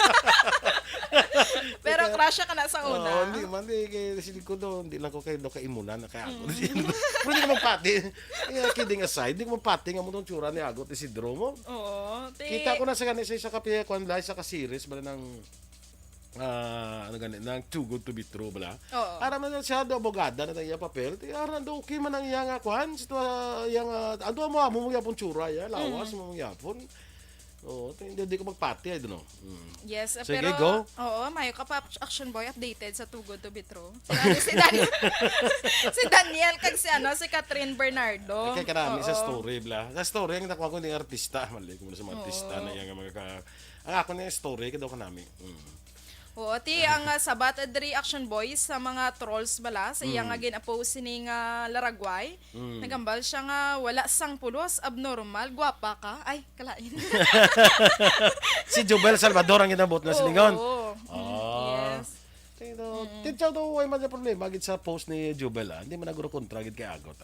C: Pero crush ka na sa una.
B: Hindi man kay sili ko do, hindi lang ko kay do kaimunan na kay Agot. Pero hindi ko magpati. Kidding aside, hindi ko magpati nga mo tong tsura ni Agot Isidro mo.
C: Oo.
B: Kita ko na sa kanisa sa kape kuan la sa ka-series bala ng ano ganit nang Too Good to Be True bala. Ara man siya do abogada na iya papel. Ara do okay man ang iya nga kuan sa yang ando mo yapon tsura ya lawas mo yapon. Hindi ko magpati ay no.
C: Yes,
B: sige,
C: pero
B: go.
C: Oo, mayo ka pa Action Boy updated sa Too Good to Be True. Si Daniel, si Daniel kag si Catherine Bernardo.
B: Kay karami sa story bla. Sa story ang nakuha ko ni artista, mali ko sa mga artista na yang mga ang ako ni story kay do kanami.
C: Oo, ti ang sabat adri Action Boys sa mga trolls bala sa iyang nga ginapost ni nga Laragway. Nagambal siya nga wala sang pulos, abnormal, gwapa ka. Ay, kalain.
B: Si Jubel Salvador ang ginabot na silingon.
C: Yes.
B: Titsaw do way man sa problema gid sa post ni Jubel. Hindi man naguro kontra gid kay Agot.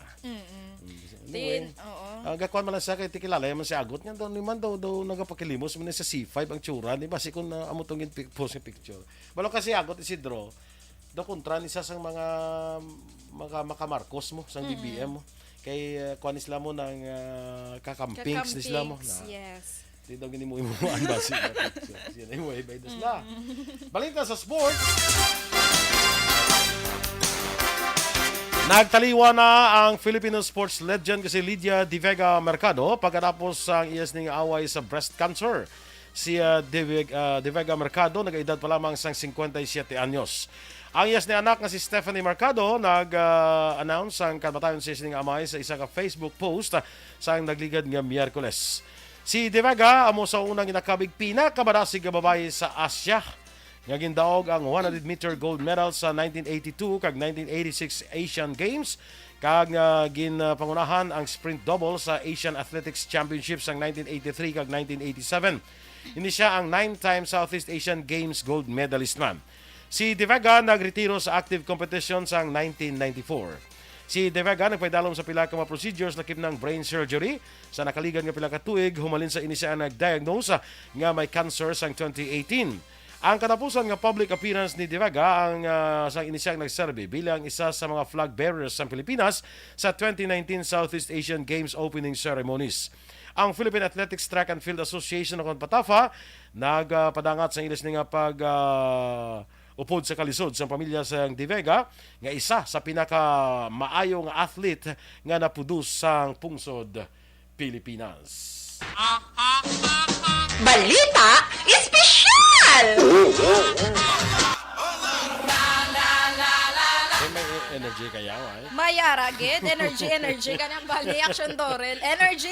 B: Gakuan man lang sa kay tikilala man si Agot nga doon man daw nagapakilimos man sa C5 ang tsura ni basi kun amo tong post ng picture. Balo kasi Agot Isidro do kontra ni sa sang mga makamarkos mo sang BBM mo kay kuan isla mo nang kakampings isla mo na.
C: Yes.
B: Di daw gini mo imuan basi na picture. Yan ay way by this la. Balita sa sport. Nagtaliwa na ang Filipino sports legend kasi Lydia De Vega Mercado pagkatapos ang iyas ning away sa breast cancer. Si De Vega Mercado nag-edad pa lamang sang 57 anyos. Ang iyas ni anak nga si Stephanie Mercado nag-announce ang kamatayon sa iyas ning amay sa isa ka Facebook post sa nagligad nga Miyerkules. Si De Vega amo sa unang ginakabig pinakamadasig nga babae sa Asia. Nga gindaog ang 100-meter gold medal sa 1982 kag 1986 Asian Games kag ginpangunahan ang sprint double sa Asian Athletics Championships ang 1983 kag 1987. Ini siya ang 9-time Southeast Asian Games gold medalist man. Si De Vega nagretiro sa active competition sa 1994. Si De Vega nagpaidalom sa pila ka mga procedures lakip ng brain surgery sa nakaligan nga pila ka tuig humalin sa ini siya nag-diagnose nga may cancer sa 2018. Ang katapusan nga public appearance ni De Vega ang sa inisyang nagserbe bilang isa sa mga flag bearers sa Pilipinas sa 2019 Southeast Asian Games opening ceremonies. Ang Philippine Athletics Track and Field Association o PATAFA nagpadangat sa ilas nga Upod sa kalisod sa pamilya sa De Vega nga isa sa pinaka maayo nga athlete nga napudus sang pungsod Pilipinas.
M: Balita espesyal!
B: May energy kaya, ay?
C: Mayara, gid. Energy. Kanyang bali, action Dorel. Energy.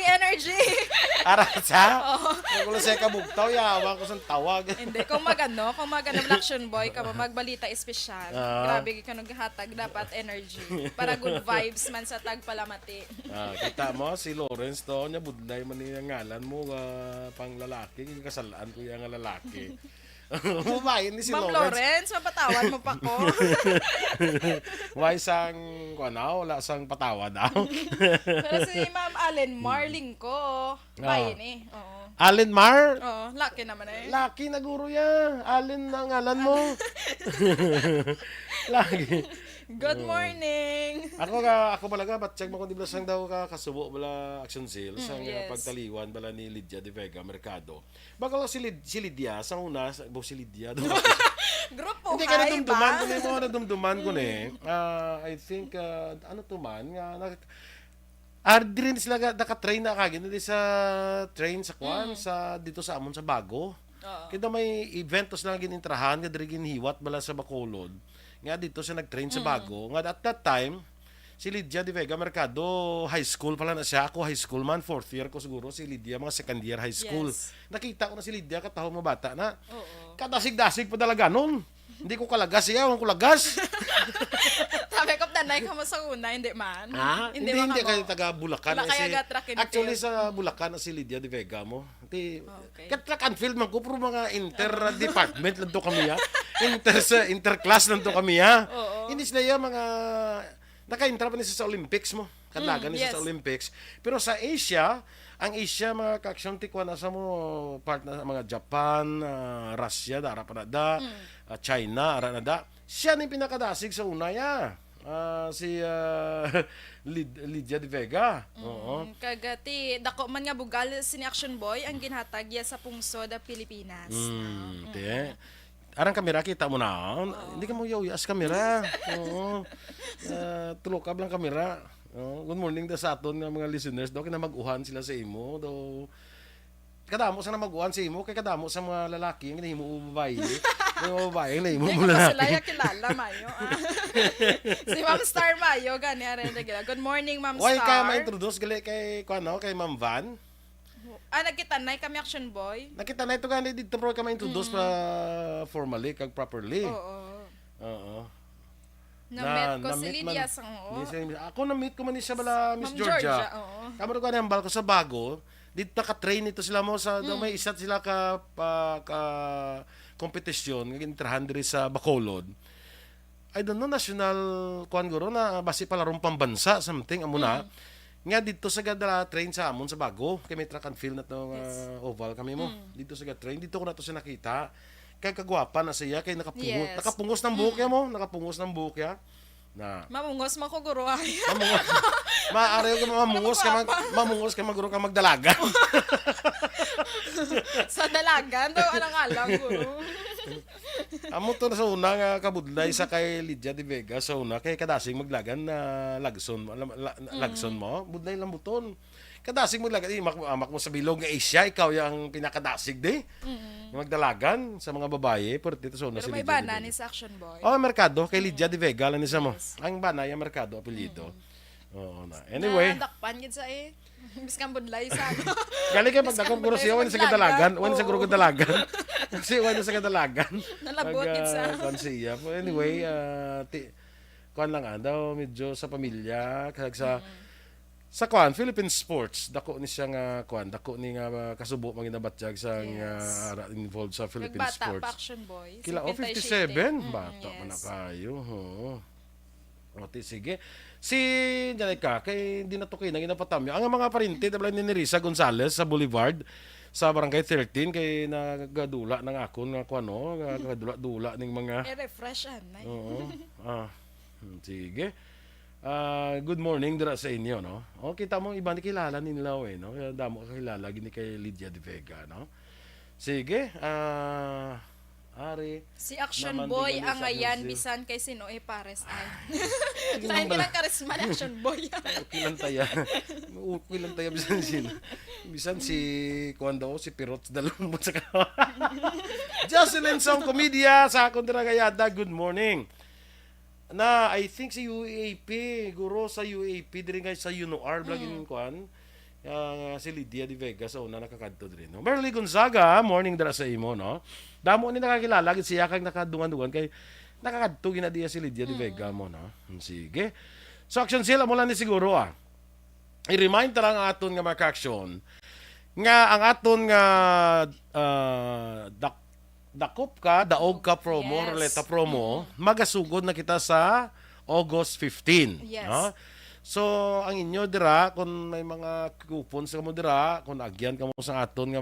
B: Ara sa? Kung lang siya kabugtaw, yawa ko sa tawag.
C: Hindi, kung magano, action boy ka, magbalita espesyal. Grabe ka naghatag, dapat energy. Para good vibes man sa tagpalamati.
B: Kita mo, si Lawrence to, niya budlay man yung ngalan mo, pang lalaki, kasalaan ko yung lalaki. Bumayin ni si
C: Ma'am
B: Lawrence.
C: Lawrence, mapatawan mo pa ko.
B: Why sang, wala sang patawa daw.
C: Pero si Ma'am Allen Marling ko, bayin eh. Oo.
B: Allen Mar?
C: Oo, laki naman eh.
B: Laki na guro ya. Allen na ngalan mo. Laki.
C: Good morning.
B: Ako balaga batchag mo kun di bala sang daw ka kasubo bala action sale sang
C: yes.
B: pagtaliwan bala ni Lydia De Vega Mercado. Baka si Lydia sang una si Lydia do.
C: Grupo
B: hindi ka nadumduman ko mo nadumduman ko ni. I think ano to man nga din sila naka-train na kagin di sa train sa kwan sa dito sa amon sa Bago. Kita may eventos lang ginintrahan nga diri ginhiwat bala sa Bacolod. Nga dito siya nag-train sa Bago. Nga at that time, si Lydia De Vega Mercado, high school pala na siya. Ako high school man, 4th year ko siguro. Si Lydia, mga second year high school.
C: Yes.
B: Nakita ko na si Lydia, katahong mga bata na. Kadasig-dasig pa talaga nun. Hindi ko kalagas siya, ko lagas.
C: Sabi ko, nanay ka mo sa una, hindi man.
B: Hindi kayo taga Bulacan.
C: Wala kaya track and
B: actually
C: field.
B: sa Bulacan na si Lydia De Vega mo. Track and field man ko, pero mga inter-department lang to kami ha. Interclass lang to kami ha. Hindi sila yung mga naka-intra pa niya sa Olympics mo. Kadlagan niya sa Olympics. Pero sa Asia, ang Asia mga ka-action tikwa na sa mo part na mga Japan, Russia, dara pa na da, China, ara na da. Siya ni pinakadasig sa una ya. Si Lydia De Vega.
C: Kagati, dako man nga bugal sini Action Boy ang ginhatag ya sa pungsod sa Pilipinas.
B: Arang kamera kita mo na. Hindi ka mo yaw-yas kamera. Tulok ka lang kamera. Good morning da sa aton nga mga listeners daw kina mag-uhan sila sa imo daw. Kadamo sa na mag-uhan sa imo kay kadamo sa mga lalaki nga himo babae. Yung babae na himo mo lalaki.
C: Sila ya kilala Mayo. Si Ma'am Star Mayo gani are gila. Good morning Ma'am Star.
B: Why ka ma-introduce gali kay kay Ma'am Van?
C: Nagkitanay kami Action Boy.
B: Nakita na ito gani dito pro ka ma-introduce pa formally kag properly. Oo.
C: Na-meet ko si Lydia sang
B: ako na-meet ko man ni siya bala Miss Georgia. Kamaro ko na ambal ko sa Bago. Dito naka-train ito sila mo sa may isa sila ka kompetisyon ng intrahan diri sa Bacolod. I don't know national kuan guro na basi palarong pambansa something amo na. Nga dito sa gadala train sa amon sa Bago kay may track and field na to oval kami mo. Dito sa train dito ko na to siya nakita. Kay kagwapa na siya kay nakapungos ng buhok ya mo, nakapungos ng buhok ya. Na
C: mamungos man ko guro ay.
B: Maaari ko mamungos ka maguro ka magdalagan.
C: Sa dalagan daw anong alam guro.
B: Amo to sa una nga kabudlay sa kay Lydia De Vega sa una kay kadasing maglagan na lagson mo, budlay lang buton. Kadasig mo lagad amak mo sa bilog nga Asia ikaw yung pinakadasig di. Magdalagan sa mga babae pero dito sa una
C: pero
B: si
C: may
B: Lydia
C: bana ni sa Action Boy.
B: Mercado kay Lydia De Vega lang isa mo. Ang bana yung Mercado apelyido. Na. Anyway,
C: dakpan gid sa biskan budlay sa.
B: Gali kay pagdakop guro siya wala sa kadalagan, wala sa guro kadalagan. Kasi wala sa kadalagan.
C: Nalabot gid sa.
B: Siya. Anyway, kuan lang daw medyo sa pamilya kag sa kuan Philippine Sports dako ni siya nga kuan dako ni nga kasubo manginabatjag sa involved sa Philippine
C: Nagbata
B: Sports.
C: Pa Action Boy.
B: Kila 57 bata pa na kayo. Sige. Si Janica kay di na to kay nang inapatamyo. Ang mga parente tabla ni Nerissa Gonzales sa Boulevard sa Barangay 13 kay nagadula ng akon nga kuano, nagadula-dula ning mga
C: refresh anay.
B: Sige. Good morning dira sa inyo no. Kita mo iba ni kilala nila no. Damo ka kilala gini kay Lydia De Vega no. Sige. Ari.
C: Si Action
B: Naman
C: Boy
B: din
C: ang
B: sa
C: ayan,
B: Brazil.
C: bisan kay Sinoe Pares ay.
B: Sige
C: Lain
B: naman
C: lang karisma ni Action Boy.
B: Kilang taya. Kilang taya bisan sila. Bisan si Kuando, si Pirot dalumot sa kawa. Jocelyn Song Comedia sa akong Diragayada. Good morning. Na I think si UAP, guro sa UAP diri nga sa UNOR laging kuan. Si Lydia de Vega sa una nakakadto diri no. Merly Gonzaga, morning dara sa imo no. Damo ni nakakilala gid siya kag nakadungan-dungan kay nakakadto gina diya si Lydia de Vega mo no. Sige. So action sila mo lang ni siguro I-remind ta lang ang aton nga mga action nga ang aton nga dakop ka, daog ka promo, ruleta promo, magasugod na kita sa August 15.
C: Yes.
B: No? So, ang inyo dira, kung may mga coupons ka mo dira, kung agyan ka mo sa aton nga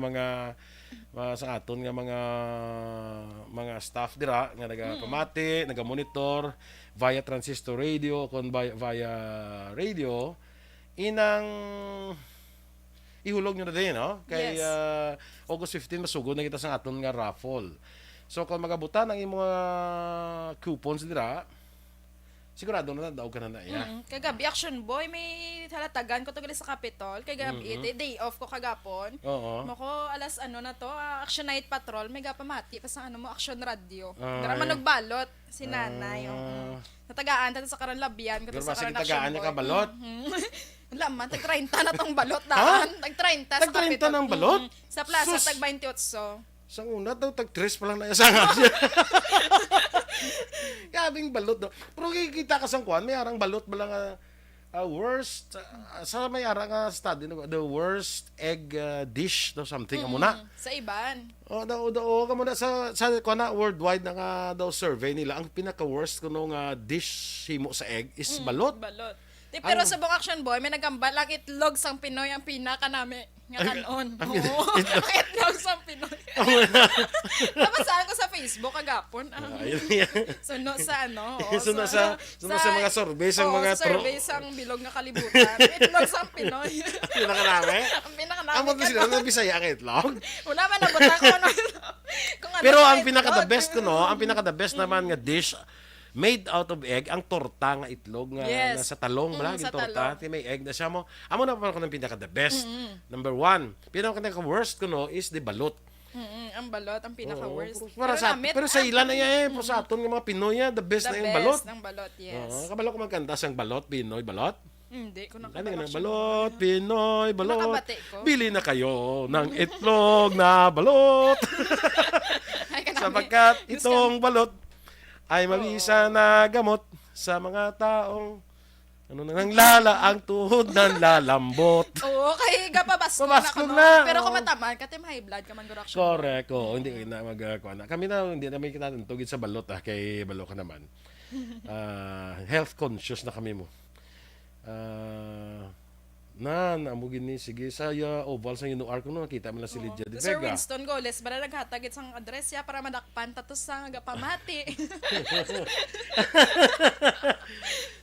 B: mga staff dira nga nagapamati, nagamonitor via transistor radio, kung via radio, inang ihulog nyo na din, no? Kay August 15, masugod na kita sa aton nga raffle. So, kung magabutan ang mga coupons dira, sigurado na daog ka na iya.
C: Kagabi, Action Boy, may halatagan ko to gali sa Capitol. Kagabi, day off ko kagapon.
B: Oo.
C: Mako, alas na to, Action Night Patrol, may gapamati pa sa Action Radio. Dara manugbalot, si nanay. Natagaan tayo sa karon labian.
B: Pero masig tagaan niya ka balot?
C: Laman, tag-30 na tong balot daan. Tag-30 sa
B: Tag-30
C: Capitol.
B: ng balot?
C: Sa plaza,
B: Sus!
C: tag-28.
B: Sa una daw, tag-3 pa lang na isa nga siya. Kabing balot daw. Pero kikita ka sa kuwan, may arang balot ba lang worst, sa may arang study, the worst egg dish or something, amo na.
C: Sa iban.
B: Kamo na sa kuwan na, worldwide na nga daw survey nila, ang pinaka-worst kuno nga dish himo sa egg is balot.
C: Balot. Pero sa buong Action Boy, may nagambal ang itlog sang Pinoy ang pinaka nami nga kanon. Oo. Ang itlog sang Pinoy. Nabasahan ko sa Facebook kagapon. Suno sa
B: Suno sa mga survey sa mga
C: survey sang bilog nga kalibutan. Itlog sang Pinoy.
B: Pinaka-nami?
C: Ang pinaka-nami.
B: Ang mga sila na Bisaya ang itlog?
C: Wala man nabutan ko ano.
B: Pero ang pinaka-the best ang pinaka-the best naman nga dish made out of egg, ang torta nga itlog nga nasa talong, malaging torta, may egg na siya mo. Amo na pa ko ng pinaka-the best. Number 1. Pinaka-worst ko is the balot.
C: Ang balot, ang pinaka-worst.
B: Pero sa ilan na yan sa aton ng mga Pinoy, the best na yung balot.
C: The best ng balot, yes.
B: Kabalo ko magkanta sang balot, Pinoy balot.
C: Hindi ko
B: Balot, Pinoy, balot.
C: Nakabati ko.
B: Bili na kayo ng itlog na balot. Sapagkat itong balot ay mabisa na gamot sa mga taong nanglala ang tuhod ng lalambot.
C: Oo, kay gapabasko
B: Pabasko
C: na. Pero kung mataman, katim high blood ka man Action.
B: Correct. Hindi na magkuha na. Kami na hindi na may kinatutugid sa balot kay balo ka naman. Health conscious na kami mo. Amugin ni sige sa oval sa UNOR ko nakita mo na si Lydia de Vega.
C: Sir Winston Goles, bara naghatagit sang address ya para madakpan tatos sang agapamati.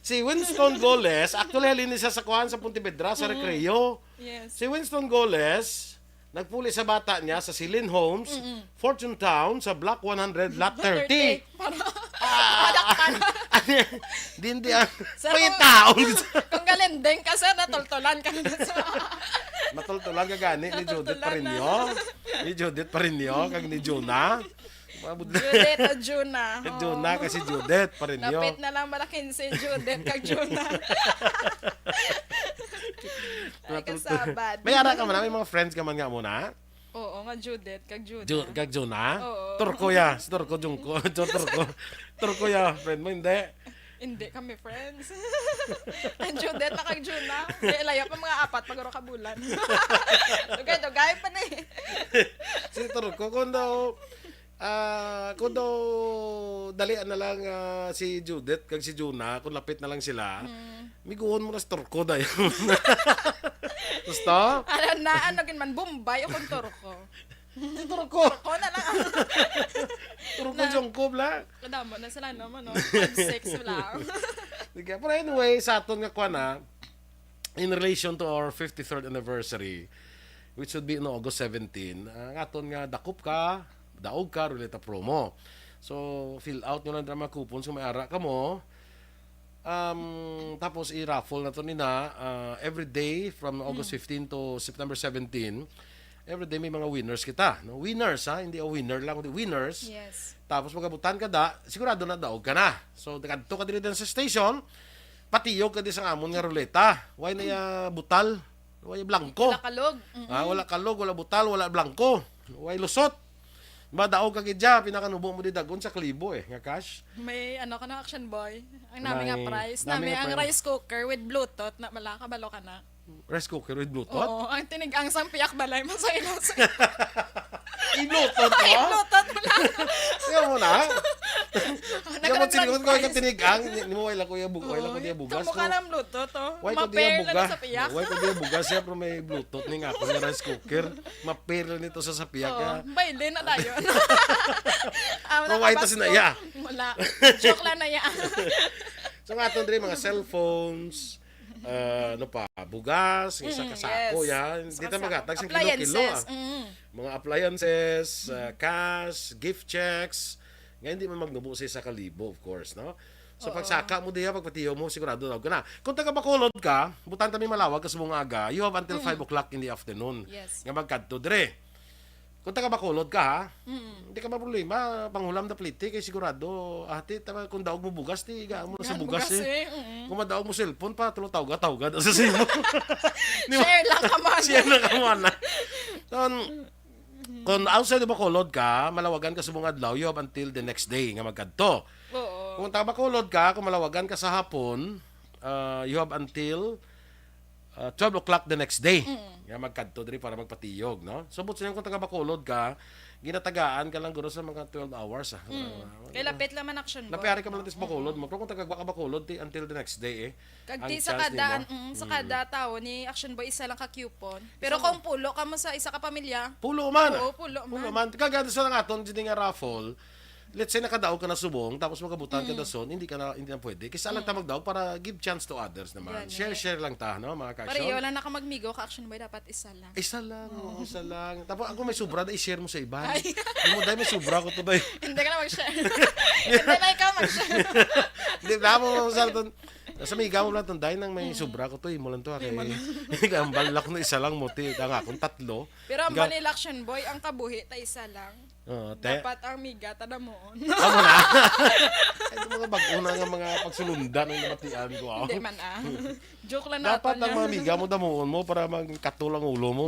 B: Si Winston Goles, actually halin siya sa kuhan sa Pontevedra sa Recreo.
C: Yes.
B: Si Winston Goles, nagpuli sa bata niya sa Silin Homes, Fortune Town, sa Block 100, Lot 30.
C: Madakpan.
B: Hindi ang may taon.
C: Kung galendeng ka sir, natultulan ka na sa...
B: Matultulan ka gani, ni Judith pa rin nyo. Ni Judith pa rin nyo, kag ni Jonah.
C: Judith o Juna.
B: Jonah kasi Judith pa rin nyo.
C: Napit na lang malaking si Judith kag Juna. Ay kasabad.
B: May ara ka man, may mga friends ka man nga muna.
C: Oo, nga Judith kag Juna.
B: Kag Jonah?
C: Oo.
B: Turko ya, si Turko Jungko. Turko ya, friend mo, hindi.
C: Hindi kami friends. Ang Judith na kag Juna. Layo pa mga 4 paguro ka bulan. Dugay pa na eh.
B: Si Turko, kung daw dalian na lang si Judith kag si Juna, kung lapit na lang sila, miguhon mo na si Turko dayon. Gusto?
C: Ano man, Bombay o kung Turko.
B: Turko
C: na lang.
B: Turko Jungko lang.
C: Kadamo na sila naman, no? 6 lang.
B: Sige, pero anyway, sa aton nga kwa na, in relation to our 53rd anniversary, which would be no August 17, ang aton nga dakop ka, daog ka ruleta promo. So fill out nyo lang drama coupons kung may ara ka mo. Tapos i-raffle na to nina every day from August 15 to September 17. Every day may mga winners kita. No? Winners, ha? Hindi winner lang, kundi winners.
C: Yes.
B: Tapos magabutan ka da, sigurado na daog ka na. So, kadto ka dili din sa station, patiyog ka di sa amon nga ruleta. Why na ya butal? Why blanco?
C: Wala kalog.
B: Wala kalog, wala butal, wala blanco. Why lusot? Daog ka gidya, pinakanubo mo di dagon sa klibo nga cash.
C: May ano ka na, Action Boy. Ang nami nga
B: May-
C: price.
B: nami
C: Nami
B: nga
C: ang
B: price.
C: rice cooker with Bluetooth na malakabalo ka na.
B: Rice cooker with Bluetooth?
C: Oo, ang tinigang sang piyak balay mo sa ilaw.
B: I-Bluetooth
C: Ay,
B: mo?
C: Bluetooth mo lang.
B: Kaya mo na. Kaya mo sinikot ko
C: price.
B: yung tinigang. Ni mo wala ko yung bugas.
C: Tumukha ng Bluetooth, oh.
B: Why ko di
C: Ma-pair
B: yung
C: na
B: bugas?
C: sa piyak.
B: Why ko di yung bugas? Siyempre may Bluetooth ni nga ako ng rice cooker. Ma-pair lang nito sa sapiyak.
C: Oo,
B: Kaya
C: baile na tayo.
B: Kung why ito sinaya?
C: Wala. Joke lang na yan.
B: So nga ito mga cellphones, ano pa, bugas, isa kasako, yan. Hindi tayo magatag sa kilo-kilo.
C: Appliances.
B: Mga appliances, cash, gift checks. Ngayon hindi man magnubo sa 1,000, of course, no? So pag saka mo diya, pagpatiyo mo, sigurado daw ka na. Kung taga Bacolod ka, butan kami malawag ka sa bungaga, you have until 5 o'clock in the afternoon.
C: Yes.
B: Nga magkadto dire. Kung taga Bacolod ka, ha? Hindi ka problema. Panghulam na plite, kay sigurado, ati, kung daog mo bugas, di gaan mo na sa bugas, eh. Kung madaog mo cellphone pa, tulo tawga-tawga sa sino.
C: Share lang ka man.
B: Share lang ka man. Kung outside of Bacolod ka, malawagan ka sa mga adlaw, you have until the next day nga magkadto.
C: Oo.
B: Kung taga Bacolod ka, kung malawagan ka sa hapon, you have until 12 o'clock the next day. Nga magkadto diri para magpatiyog, no? So but kung taga Bacolod ka, ginatagaan ka lang guro sa mga 12 hours.
C: Kaya lapit lang man, Action Boy.
B: Napayari ka man sa Bacolod mo. Pero kung taga Bacolod, until the next day,
C: Kagdi
B: ang
C: sa
B: chance
C: kada
B: nimo.
C: sa kada tao ni Action Boy isa lang ka coupon. Pero kung pulo ka mo sa isa ka pamilya,
B: Pulo man.
C: Oo, pulo
B: Pulo
C: man.
B: man. Kagado sa nga aton dili nga raffle. Let's say nakadaog ka na subong tapos magabutan ka dason, hindi na pwede. Kasi alang ta magdaog para give chance to others naman.
C: Yan,
B: Share lang ta, no, mga
C: Pare,
B: ka-action.
C: wala na ka magmigo ka Action Boy, dapat isa lang.
B: Isa lang, isa lang. Tapos ako may sobra, i-share mo sa iba. Hindi mo dahil may sobra ko to dahil.
C: Hindi ka na mag-share. Hindi na ikaw mag-share.
B: Hindi na mo sa ton. Sa may mo lang ton dahil nang may sobra ko to, mo lang to kay. Ang balak no isa lang mo ti, nga akong 3.
C: Pero ang balil Action Boy, ang kabuhi ta isa lang. Dapat ang miga tada mo.
B: Amo na. Ito mga bago na nga mga pagsulundan ng namatian ko.
C: Hindi man Joke lang natin.
B: Dapat ang mga miga mo damuon mo para magkatul ang ulo mo.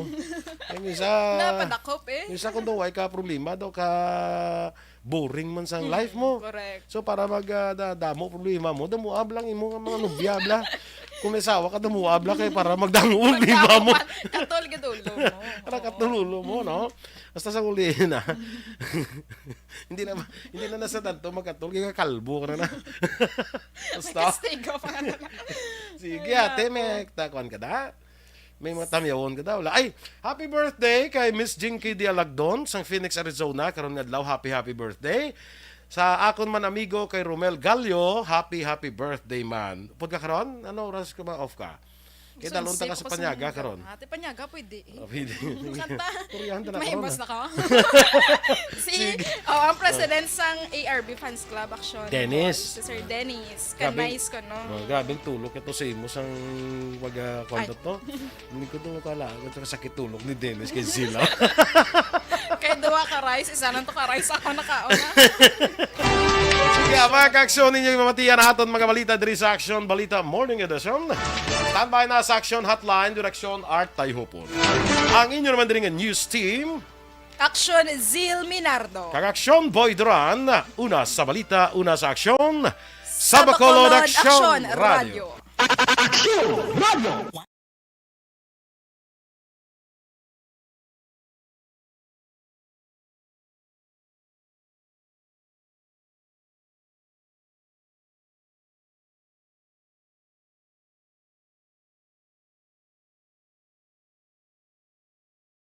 B: Ay misa.
C: Napadakop
B: Misa kung daw ay ka problema daw ka boring man sa life mo.
C: Correct.
B: So para magdamo problema mo, damuab lang imo nga mga nobya bla. Kung may sawa ka, damuab lang kay para magdamo problema mo.
C: Katol gadulo mo.
B: Para katululo mo, no? Basta sa uli na. hindi na nasa tanto magkatul kaya kalbo ka na. Basta.
C: Kastigo pa nga.
B: Sige, ate, may takuan ka da. May mga tamyawon ka daw. Ay, happy birthday kay Miss Jinky Dialagdon sa Phoenix, Arizona. Karon nga adlaw, happy birthday. Sa akon man amigo kay Romel Gallo, happy birthday man. Upod ka karon? Ano oras ka ba off ka? Kaya dalon ta ka sa Panyaga karon.
C: Ate Panyaga pwede.
B: Pwede.
C: Kanta.
B: Kuryahan na
C: May
B: karon.
C: boss na ka. Ang president sang ARB Fans Club Action.
B: Dennis.
C: Si Sir Dennis.
B: Grabe.
C: Kanais ko, no?
B: Grabing tulog ito sa imo sang pag-conduct to. Hindi ko ito makala. Ito sakit tulog ni Dennis kay sila.
C: Kaya duwa ka rice, isa lang to ka rice ako nakauna.
B: Sige, mga ka-aksyon ninyo yung mamatiyan natin mga balita diri sa Action Balita Morning Edition. Standby na sa Action Hotline, Direksyon Art Tayhupon. Ang inyo naman din nga news team,
C: Action Zil Minardo.
B: Kag-Action Boy Duran, una sa balita, una sa aksyon, sa Bacolod Action Radio.
C: Radio.